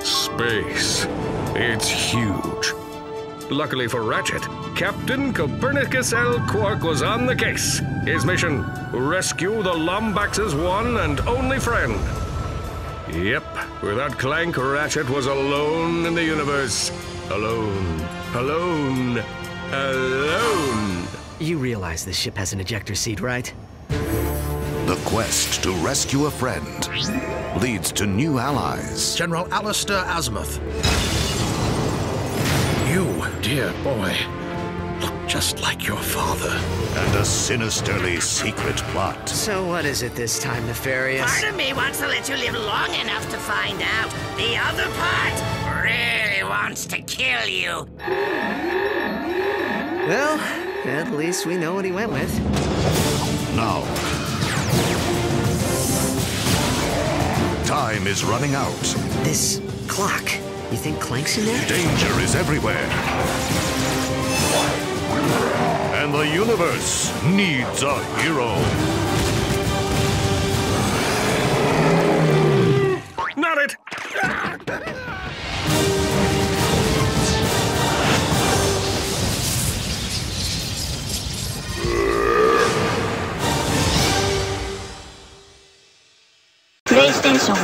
Space. It's huge. Luckily for Ratchet, Captain Copernicus L. Quark was on the case. His mission, rescue the Lombax's one and only friend. Yep, without Clank, Ratchet was alone in the universe. Alone. Alone. Alone. You realize this ship has an ejector seat, right? The quest to rescue a friend leads to new allies. General Alistair Azimuth. You, dear boy, look just like your father. And a sinisterly secret plot. So what is it this time, Nefarius? Part of me wants to let you live long enough to find out. The other part really wants to kill you. Well, at least we know what he went with. Now, time is running out. This clock, you think Clank's in there? Danger is everywhere. And the universe needs a hero. Not it! PlayStation